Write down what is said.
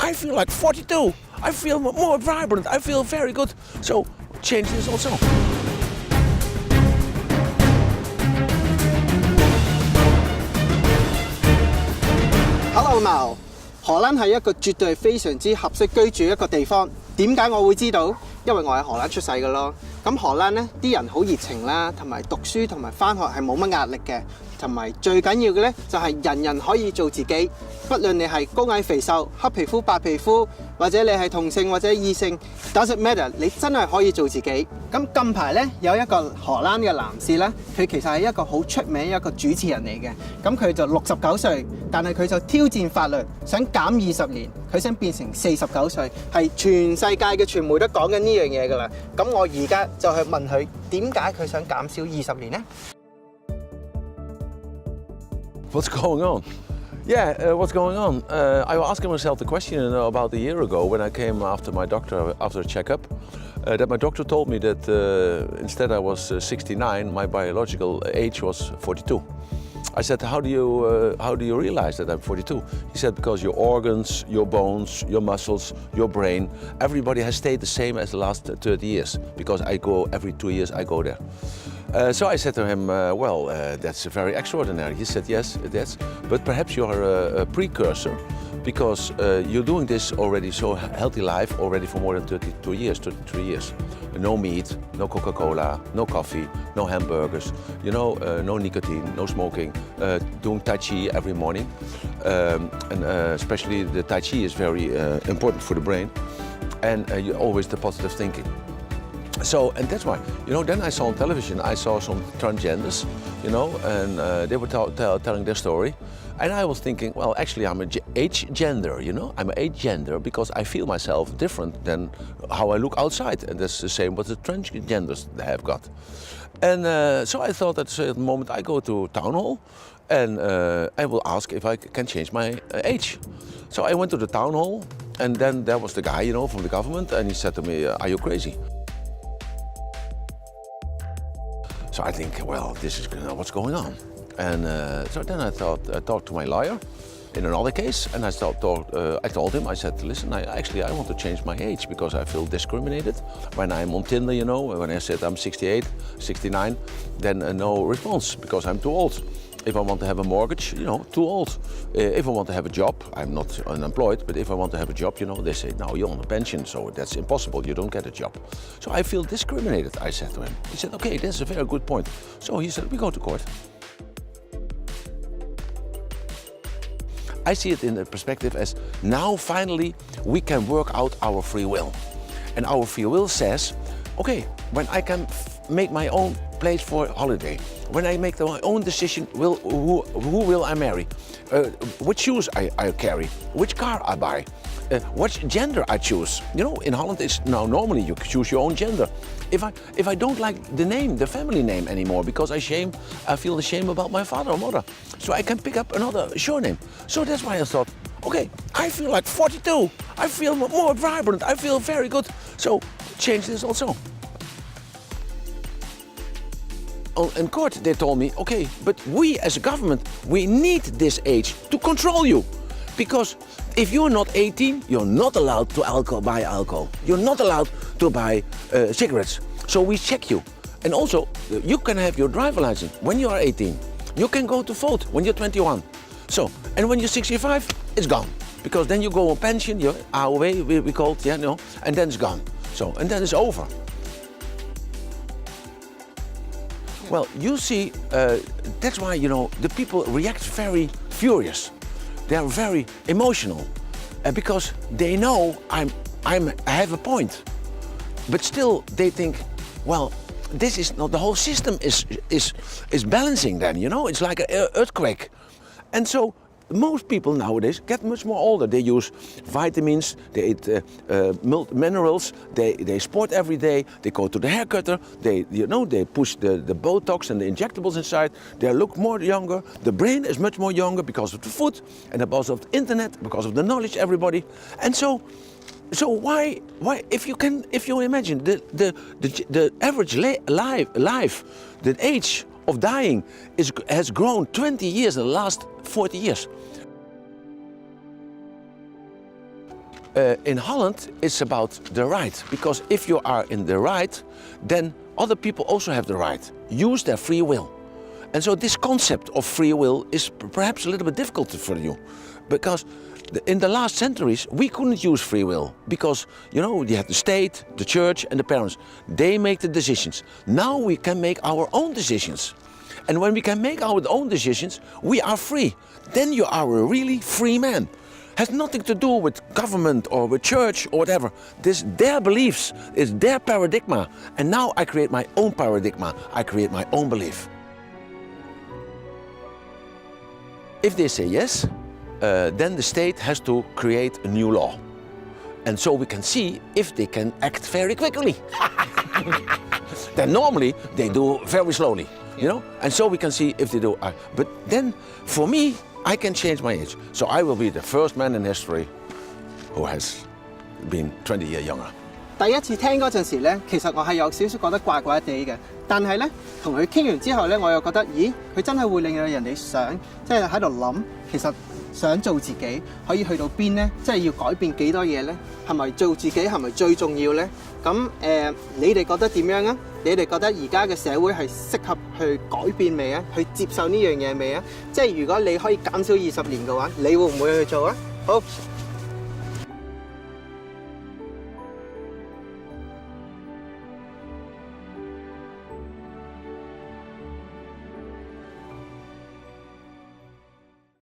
I feel like 42. I feel more vibrant. I feel very good. So change this also. Hello Emile， 荷蘭係一個絕對非常之合適居住一個地方。點解我會知道？因為我喺荷蘭出世嘅咯。咁荷蘭呢啲人好熱情啦，同埋讀書同埋返學係冇乜壓力嘅。同埋最緊要嘅呢，就係人人可以做自己，不論你係高矮肥瘦、黑皮膚白皮膚，或者你係同性或者異性 ，doesn't matter， 你真係可以做自己。咁近排呢，有一個荷蘭嘅男士呢，佢其實係一個好出名一個主持人嚟嘅。咁佢就69歲，但係佢就挑戰法律，想減20年，佢想變成49歲，係全世界嘅傳媒都講緊呢樣嘢㗎啦。咁我而家就去問佢點解佢想減少20年呢？ What's going on? Yeah, what's going on? I was asking myself the question about a year ago when I came after my doctor after a checkup. That my doctor told me that instead I was 69, my biological age was 42. I said, how do you realize that I'm 42? He said, because your organs, your bones, your muscles, your brain, everybody has stayed the same as the last 30 years. Because I go every 2 years, I go there. So I said to him, that's very extraordinary. He said, yes, it is. But perhaps you are a precursor because you're doing this already, so healthy life already for more than 32 years, 33 years. No meat, no Coca-Cola, no coffee, no hamburgers, you know, no nicotine, no smoking, doing Tai Chi every morning. And especially the Tai Chi is very important for the brain. And always the positive thinking. So, and that's why, you know, then I saw on television, I saw some transgenders, you know, and they were telling their story. And I was thinking, well, actually I'm an H gender, you know, I'm an H gender because I feel myself different than how I look outside. And that's the same what the transgenders they have got. And so I thought at a certain moment I go to town hall and I will ask if I can change my age. So I went to the town hall and then there was the guy, you know, from the government and he said to me, are you crazy? So I think, well, this is what's going on. And so then I talked to my lawyer in another case, and I told him, I said, listen, I want to change my age because I feel discriminated. When I'm on Tinder, you know, when I said I'm 68, 69, then no response because I'm too old. If I want to have a mortgage, you know, too old. If I want to have a job, I'm not unemployed, but if I want to have a job, you know, they say, now you're on a pension, so that's impossible, you don't get a job. So I feel discriminated, I said to him. He said, okay, that's a very good point. So he said, we go to court. I see it in the perspective as now finally we can work out our free will. And our free will says, okay, when I can make my own place for holiday, when I make my own decision, who will I marry, which shoes I carry, which car I buy, what gender I choose. You know, in Holland it's now normally you choose your own gender. If I don't like the name, the family name anymore, because I feel the shame about my father or mother, so I can pick up another surname. So that's why I thought, okay, I feel like 42. I feel more vibrant. I feel very good. So change this also. In court they told me, okay, but we as a government, we need this age to control you. Because if you're not 18, you're not allowed to buy alcohol. You're not allowed to buy cigarettes. So we check you. And also, you can have your driver license when you are 18. You can go to vote when you're 21. So, and when you're 65, it's gone. Because then you go on pension, your AOW, we call it, yeah, no, and then it's gone. So, and then it's over. Well, you see, that's why, you know, the people react very furious. They are very emotional because they know I have a point. But still they think, well, this is not, the whole system is balancing then, you know, it's like an earthquake. And so most people nowadays get much more older. They use vitamins, they eat minerals, they sport every day, they go to the hair cutter, they push the Botox and the injectables inside, they look more younger, the brain is much more younger because of the food and because of the internet, because of the knowledge, everybody. And so why if you imagine the average life, the age of dying has grown 20 years in the last 40 years. in Holland, it's about the right. Because if you are in the right, then other people also have the right. Use their free will. And so this concept of free will is perhaps a little bit difficult for you. Because in the last centuries, we couldn't use free will. Because, you know, you have the state, the church and the parents. They make the decisions. Now we can make our own decisions. And when we can make our own decisions, we are free. Then you are a really free man. Has nothing to do with government or with church or whatever. This their beliefs, is their paradigma. And now I create my own paradigma. I create my own belief. If they say yes, then the state has to create a new law. And so we can see if they can act very quickly. Then normally they do very slowly, you know? And so we can see if they do. But then for me, I can change my age. So I will be the first man in history who has been 20 years younger. 第一次聽嗰陣時咧，其實我係有少少覺得怪怪地嘅。但係咧，同佢傾完之後咧，我又覺得，咦，佢真係會令到人哋想，即係喺度諗，其實想做自己可以去到邊咧？即係要改變幾多嘢咧？係咪做自己係咪最重要咧？咁你哋覺得點樣啊？你哋覺得而家嘅社會係適合去改變未啊？去接受呢樣嘢未啊？即係如果你可以減少20年嘅話，你會唔會去做啊？好。